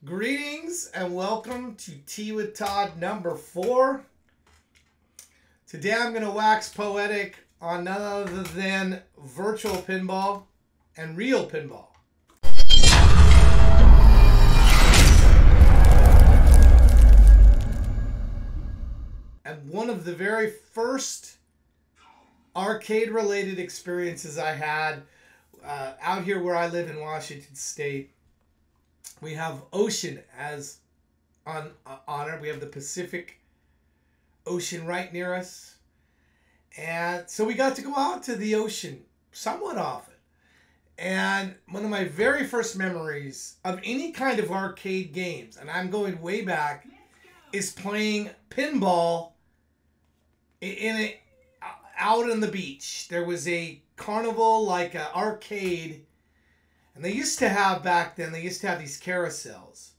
Greetings and welcome to Tea with Todd number 4. Today I'm going to wax poetic on none other than virtual pinball and real pinball. And one of the very first arcade-related experiences I had out here where I live in Washington State, we have ocean as on honor. We have the Pacific Ocean right near us. And so we got to go out to the ocean somewhat often. And one of my very first memories of any kind of arcade games, and I'm going way back, is playing pinball out on the beach. There was a carnival, like an arcade. And they used to have, back then, they used to have these carousels.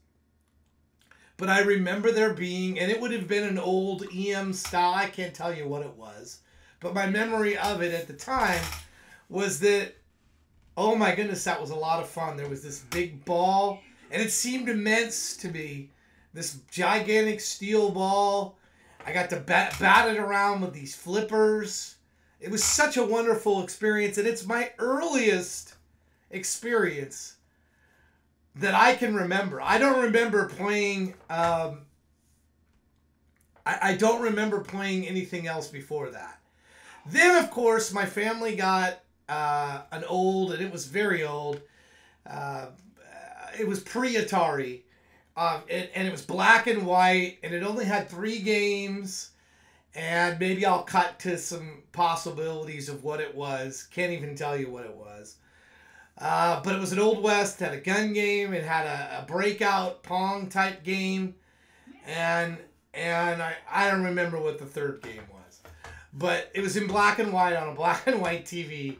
But I remember there being, and it would have been an old EM style, I can't tell you what it was. But my memory of it at the time was that, oh my goodness, that was a lot of fun. There was this big ball, and it seemed immense to me. This gigantic steel ball. I got to bat it around with these flippers. It was such a wonderful experience, and it's my earliest experience that I can remember. I don't remember playing I don't remember playing anything else before that. Then of course my family got an old, and it was very old, it was pre-Atari, and it was black and white, and it only had 3 games, and maybe I'll cut to some possibilities of what it was. Can't even tell you what it was. But it was an Old West, had a gun game, it had a breakout Pong type game, and I don't remember what the third game was. But it was in black and white on a black and white TV,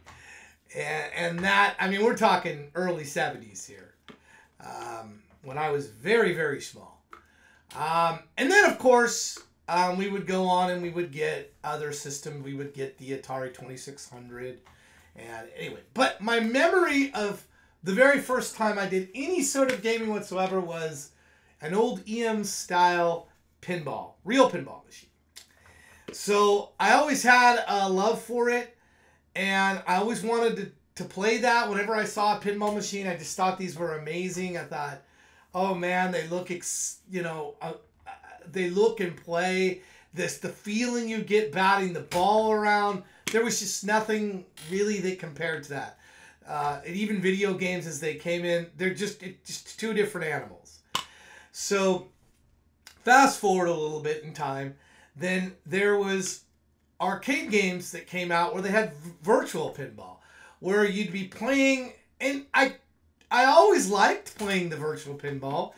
and that, I mean, we're talking early 70s here, when I was very, very small. And then, of course, we would go on and we would get other systems. We would get the Atari 2600. And anyway, but my memory of the very first time I did any sort of gaming whatsoever was an old EM style pinball, real pinball machine. So I always had a love for it, and I always wanted to play that. Whenever I saw a pinball machine, I just thought these were amazing. I thought, oh man, they look, they look and play. The feeling you get batting the ball around. There was just nothing really that compared to that. And even video games as they came in, they're just 2 different animals. So fast forward a little bit in time, then there was arcade games that came out where they had virtual pinball, where you'd be playing, and I always liked playing the virtual pinball.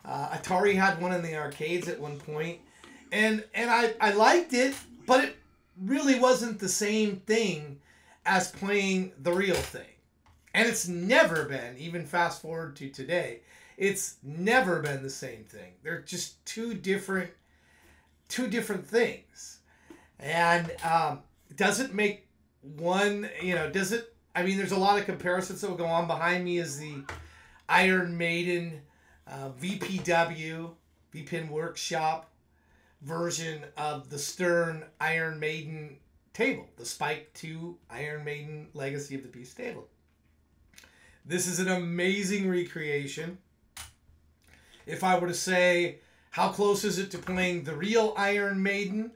Atari had one in the arcades at one point, and I liked it, but it really wasn't the same thing as playing the real thing. And it's never been, even fast forward to today, it's never been the same thing. They're just two different things. And does it make one, does it, I mean, there's a lot of comparisons that will go on. Behind me is the Iron Maiden VPW, VPin Workshop version of the Stern Iron Maiden table, the Spike 2 Iron Maiden Legacy of the Beast table. This is an amazing recreation. If I were to say, how close is it to playing the real Iron Maiden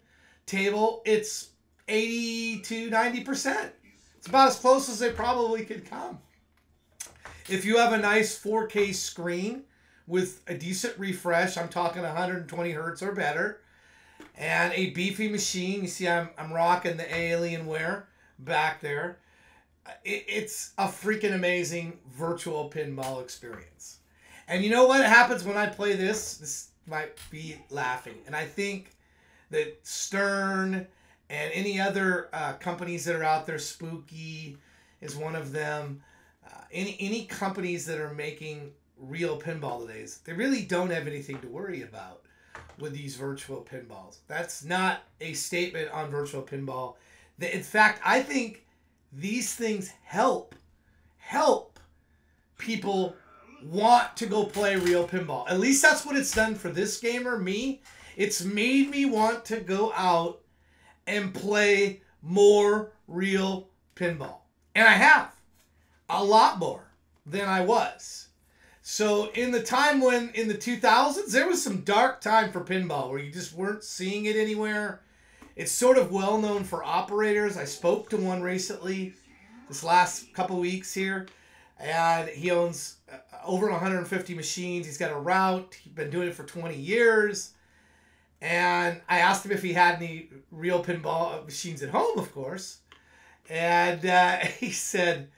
table, it's 80 to 90%. It's about as close as they probably could come. If you have a nice 4K screen with a decent refresh, I'm talking 120 hertz or better, and a beefy machine. You see I'm rocking the Alienware back there. It's a freaking amazing virtual pinball experience. And you know what happens when I play this? This might be laughing. And I think that Stern and any other companies that are out there, Spooky is one of them, any companies that are making real pinball today, they really don't have anything to worry about with these virtual pinballs. That's not a statement on virtual pinball. In fact, I think these things help people want to go play real pinball. At least that's what it's done for this gamer, me. It's made me want to go out and play more real pinball. And I have. A lot more than I was. So in the time when, in the 2000s, there was some dark time for pinball where you just weren't seeing it anywhere. It's sort of well known for operators. I spoke to one recently, this last couple weeks here, and he owns over 150 machines. He's got a route. He's been doing it for 20 years. And I asked him if he had any real pinball machines at home, of course. And he said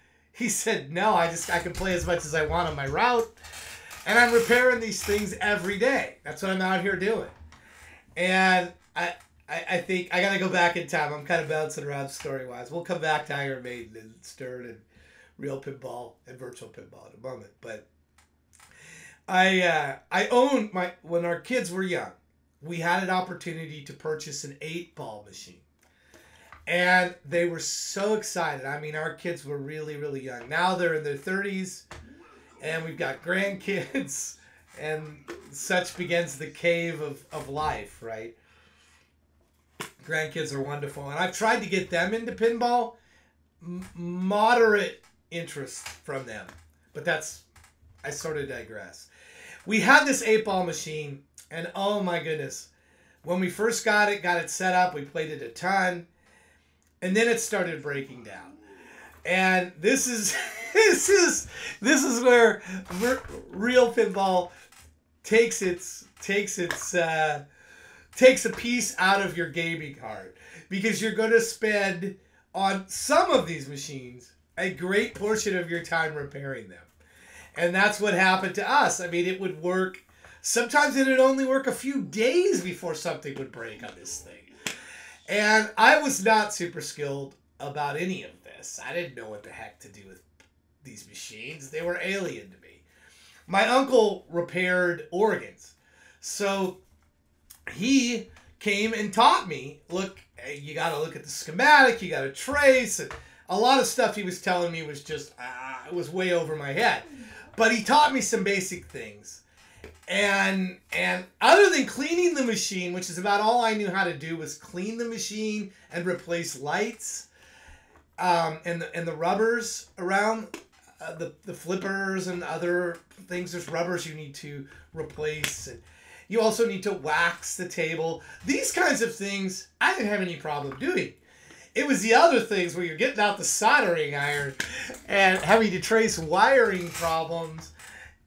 no. I can play as much as I want on my route, and I'm repairing these things every day. That's what I'm out here doing. And I think I gotta go back in time. I'm kind of bouncing around story wise. We'll come back to Iron Maiden and Stern and real pinball and virtual pinball in a moment. But I owned when our kids were young, we had an opportunity to purchase an 8-ball machine. And they were so excited. I mean, our kids were really, really young. Now they're in their 30s, and we've got grandkids, and such begins the cave of life, right? Grandkids are wonderful. And I've tried to get them into pinball. Moderate interest from them. But I sort of digress. We had this 8-ball machine, and oh my goodness. When we first got it set up, we played it a ton. And then it started breaking down. And this is where real pinball takes a piece out of your gaming heart, because you're going to spend on some of these machines a great portion of your time repairing them. And that's what happened to us. I mean, it would work. Sometimes it would only work a few days before something would break on this thing. And I was not super skilled about any of this. I didn't know what the heck to do with these machines. They were alien to me. My uncle repaired organs. So he came and taught me, look, you got to look at the schematic, you got to trace. And a lot of stuff he was telling me was just, it was way over my head. But he taught me some basic things. And other than cleaning the machine, which is about all I knew how to do, was clean the machine and replace lights, and the rubbers around the flippers and other things. There's rubbers you need to replace, and you also need to wax the table. These kinds of things I didn't have any problem doing. It was the other things where you're getting out the soldering iron and having to trace wiring problems.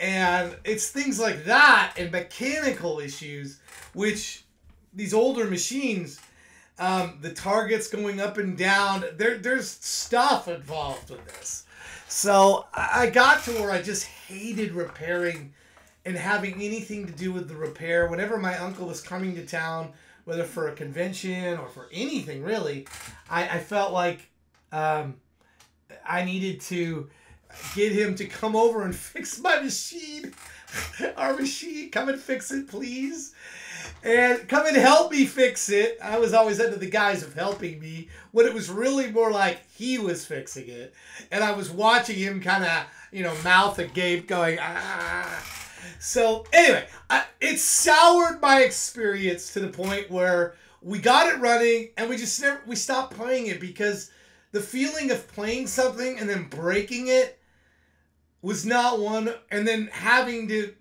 And it's things like that and mechanical issues, which these older machines, the targets going up and down, there's stuff involved with this. So I got to where I just hated repairing and having anything to do with the repair. Whenever my uncle was coming to town, whether for a convention or for anything really, I felt like I needed to get him to come over and fix my machine. Our machine, come and fix it, please. And come and help me fix it. I was always under the guise of helping me, when it was really more like he was fixing it. And I was watching him kind of, mouth agape going, ah. So anyway, it soured my experience to the point where we got it running and we stopped playing it, because the feeling of playing something and then breaking it was not one, and then having to,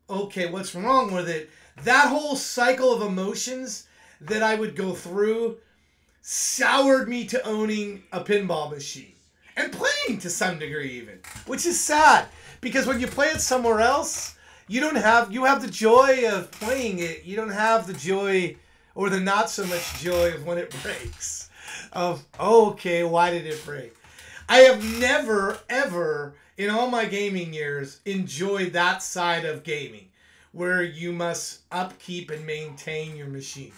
okay, what's wrong with it? That whole cycle of emotions that I would go through soured me to owning a pinball machine. And playing to some degree even. Which is sad. Because when you play it somewhere else, you have the joy of playing it. You don't have the joy, or the not so much joy, of when it breaks. Of, oh, okay, why did it break? I have never, ever, in all my gaming years, enjoyed that side of gaming, where you must upkeep and maintain your machines.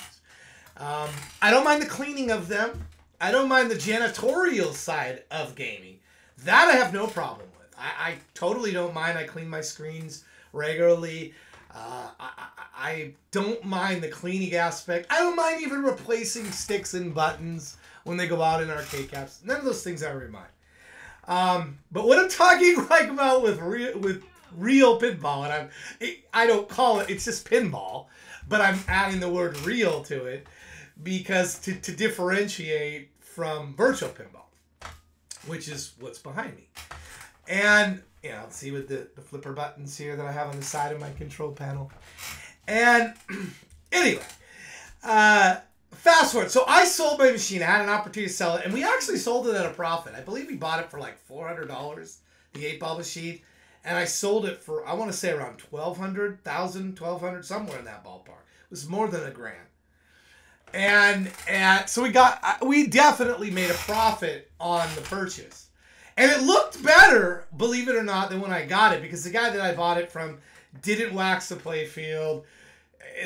I don't mind the cleaning of them. I don't mind the janitorial side of gaming. That I have no problem with. I totally don't mind. I clean my screens regularly. I don't mind the cleaning aspect. I don't mind even replacing sticks and buttons when they go out in arcade caps. None of those things I really mind. But what I'm talking about with real pinball, and I don't call it. It's just pinball, but I'm adding the word real to it because to differentiate from virtual pinball, which is what's behind me. And see with the flipper buttons here that I have on the side of my control panel. And anyway, fast forward. So I sold my machine. I had an opportunity to sell it, and we actually sold it at a profit. I believe we bought it for like $400, the 8-ball machine, and I sold it for, I want to say, around $1,200, somewhere in that ballpark. It was more than $1,000. And so we definitely made a profit on the purchase. And it looked better, believe it or not, than when I got it, because the guy that I bought it from didn't wax the play field.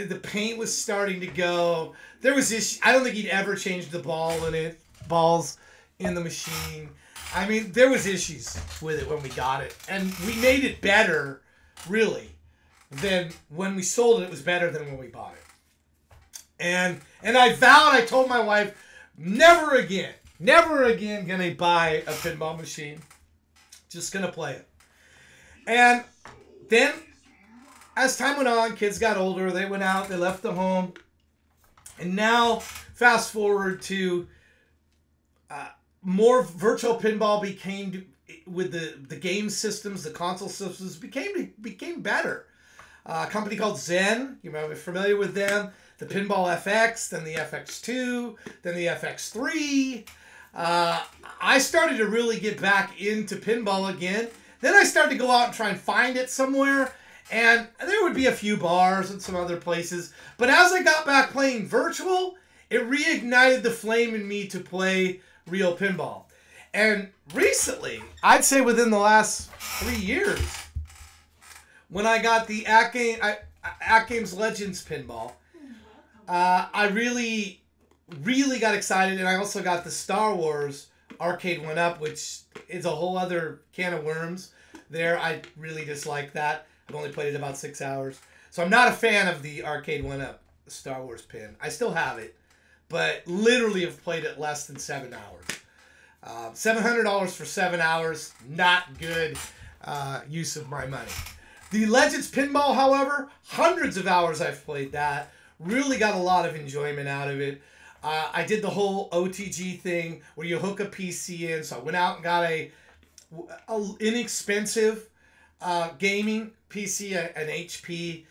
The paint was starting to go. There was issues. I don't think he'd ever changed the balls in the machine. I mean, there was issues with it when we got it. And we made it better, really, than when we sold it. It was better than when we bought it. And I told my wife, never again gonna buy a pinball machine. Just gonna play it. And then, as time went on, kids got older. They went out. They left the home. And now, fast forward to more virtual pinball became, with the game systems, the console systems, became better. A company called Zen. You might be familiar with them. The Pinball FX, then the FX2, then the FX3. I started to really get back into pinball again. Then I started to go out and try and find it somewhere. And there would be a few bars and some other places. But as I got back playing virtual, it reignited the flame in me to play real pinball. And recently, I'd say within the last 3 years, when I got the At Games Legends pinball, I really got excited, and I also got the Star Wars arcade 1-up, which is a whole other can of worms there. I really dislike that. I've only played it about 6 hours. So I'm not a fan of the arcade 1-up Star Wars pin. I still have it, but literally have played it less than 7 hours. $700 for 7 hours, not good use of my money. The Legends Pinball, however, hundreds of hours I've played that. Really got a lot of enjoyment out of it. I did the whole OTG thing where you hook a PC in. So I went out and got a inexpensive gaming PC, an HP,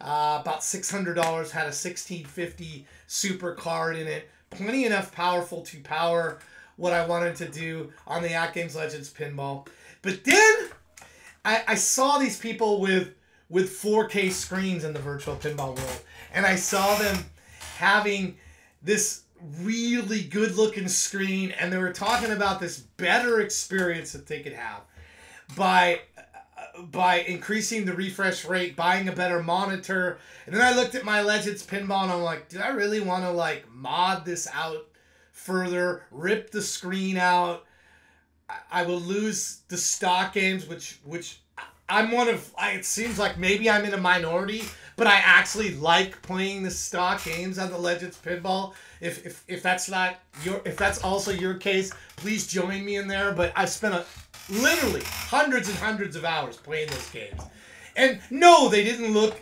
about $600. Had a 1650 Super card in it. Plenty enough powerful to power what I wanted to do on the At Games Legends Pinball. But then I saw these people with 4K screens in the virtual pinball world. And I saw them having this really good looking screen, and they were talking about this better experience that they could have by increasing the refresh rate, buying a better monitor. And then I looked at my Legends Pinball and I'm like, do I really want to like mod this out further, rip the screen out? I will lose the stock games, which I'm one of, it seems like maybe I'm in a minority, but I actually like playing the stock games on the Legends Pinball. If that's also your case, please join me in there. But I've spent literally hundreds and hundreds of hours playing those games. And no, they didn't look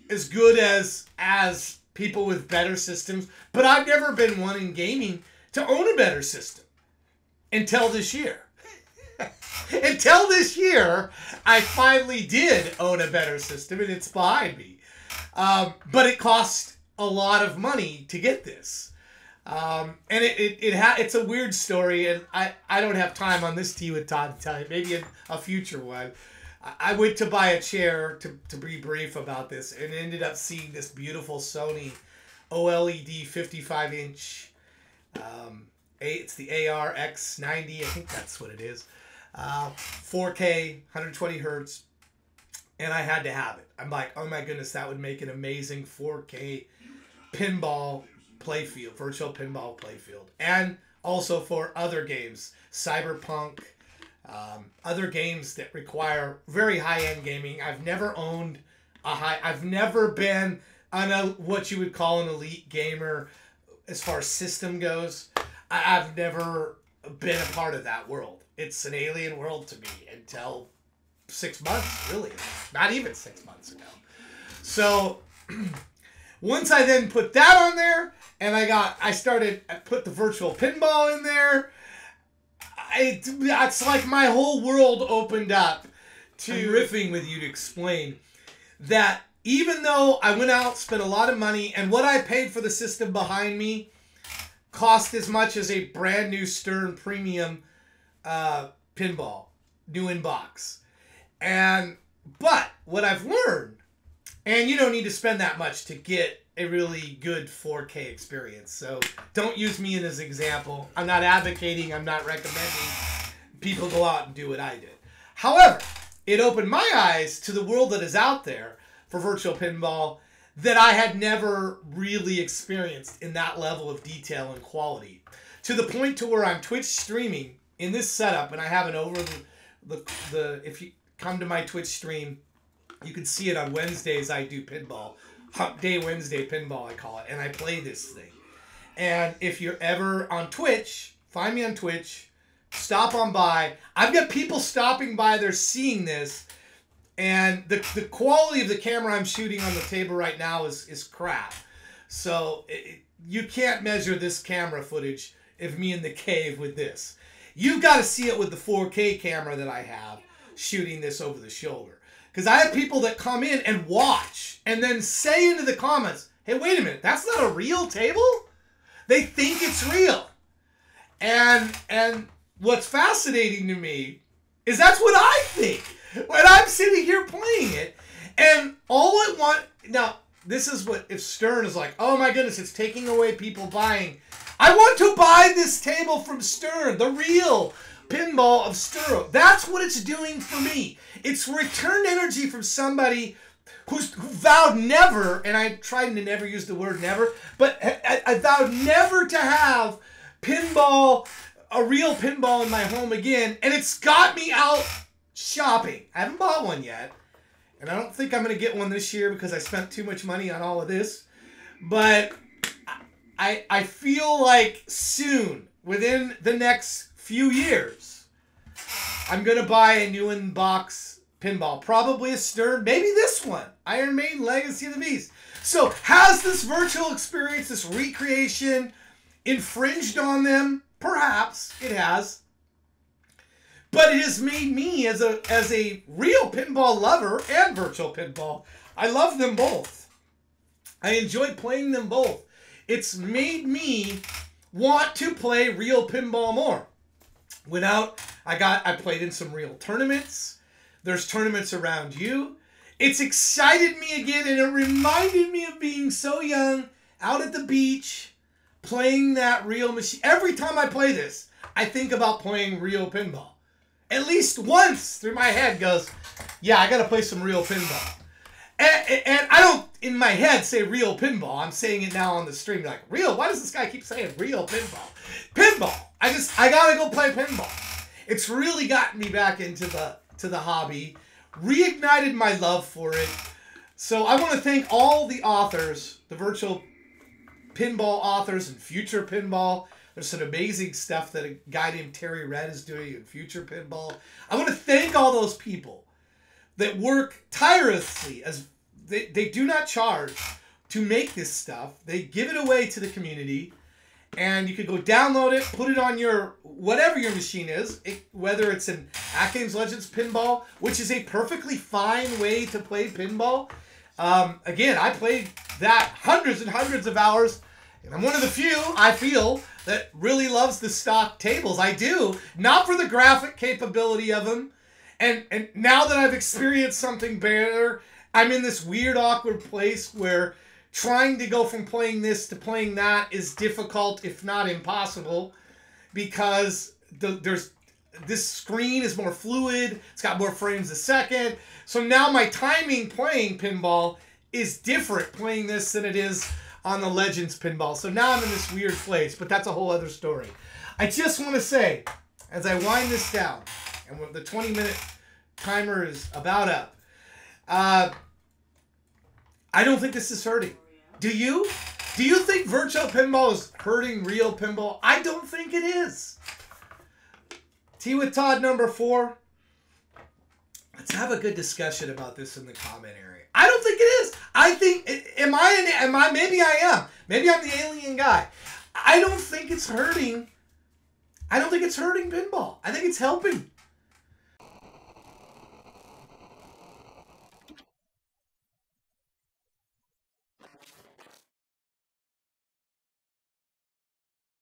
as good as people with better systems, but I've never been one in gaming to own a better system until this year. Until this year, I finally did own a better system, and it's behind me. But it cost a lot of money to get this. And it's a weird story, and I don't have time on this Tea with Todd to tell you. Maybe in a future one. I went to buy a chair to be brief about this, and ended up seeing this beautiful Sony OLED 55-inch. It's the ARX90. I think that's what it is. 4K, 120 hertz, and I had to have it. I'm like, oh my goodness, that would make an amazing 4K pinball playfield, virtual pinball playfield, and also for other games, Cyberpunk, other games that require very high-end gaming. I've never owned I've never been what you would call an elite gamer as far as system goes. I've never been a part of that world. It's an alien world to me until 6 months, really. Not even 6 months ago. So once I then put that on there, and I put the virtual pinball in there, it's like my whole world opened up to riffing with you to explain that even though I went out, spent a lot of money, and what I paid for the system behind me cost as much as a brand new Stern Premium pinball, new in box. But what I've learned, and you don't need to spend that much to get a really good 4K experience. So don't use me as an example. I'm not advocating, I'm not recommending people go out and do what I did. However, it opened my eyes to the world that is out there for virtual pinball that I had never really experienced in that level of detail and quality. To the point to where I'm Twitch streaming in this setup, and I have it over the if you come to my Twitch stream, you can see it on Wednesdays. I do pinball. Hump Day Wednesday pinball, I call it. And I play this thing. And if you're ever on Twitch, find me on Twitch. Stop on by. I've got people stopping by. They're seeing this. And the quality of the camera I'm shooting on the table right now is crap. So you can't measure this camera footage of me in the cave with this. You've got to see it with the 4K camera that I have shooting this over the shoulder. Because I have people that come in and watch and then say into the comments, hey, wait a minute, that's not a real table? They think it's real. And what's fascinating to me is that's what I think when I'm sitting here playing it. And all I want... Now, this is what... If Stern is like, oh my goodness, it's taking away people buying. I want to buy this table from Stern, the real pinball of Stern. That's what it's doing for me. It's returned energy from somebody who vowed never, and I tried to never use the word never, but I vowed never to have pinball, a real pinball in my home again, and it's got me out shopping. I haven't bought one yet, and I don't think I'm going to get one this year because I spent too much money on all of this, but I feel like soon, within the next few years, I'm going to buy a new in-box pinball. Probably a Stern, maybe this one. Iron Maiden Legacy of the Beast. So has this virtual experience, this recreation, infringed on them? Perhaps it has. But it has made me, as a real pinball lover and virtual pinball, I love them both. I enjoy playing them both. It's made me want to play real pinball more. Went out, I played in some real tournaments. There's tournaments around you. It's excited me again, and it reminded me of being so young, out at the beach, playing that real machine. Every time I play this, I think about playing real pinball. At least once through my head goes, yeah, I got to play some real pinball. And I don't, in my head, say real pinball. I'm saying it now on the stream. Like, real? Why does this guy keep saying real pinball? Pinball! I got to go play pinball. It's really gotten me back into the hobby. Reignited my love for it. So I want to thank all the authors, the virtual pinball authors and future pinball. There's some amazing stuff that a guy named Terry Red is doing in future pinball. I want to thank all those people that work tirelessly, as they do not charge to make this stuff. They give it away to the community, and you can go download it, put it on your, whatever your machine is, whether it's an At Games Legends pinball, which is a perfectly fine way to play pinball. Again, I played that hundreds and hundreds of hours, and I'm one of the few, I feel, that really loves the stock tables. I do, not for the graphic capability of them. And now that I've experienced something better, I'm in this weird, awkward place where trying to go from playing this to playing that is difficult, if not impossible, because this screen is more fluid. It's got more frames a second. So now my timing playing pinball is different playing this than it is on the Legends pinball. So now I'm in this weird place, but that's a whole other story. I just want to say, as I wind this down, and the 20-minute timer is about up, I don't think this is hurting. Do you? Do you think virtual pinball is hurting real pinball? I don't think it is. Tea with Todd number 4. Let's have a good discussion about this in the comment area. I don't think it is. I think, maybe I am. Maybe I'm the alien guy. I don't think it's hurting. I don't think it's hurting pinball. I think it's helping.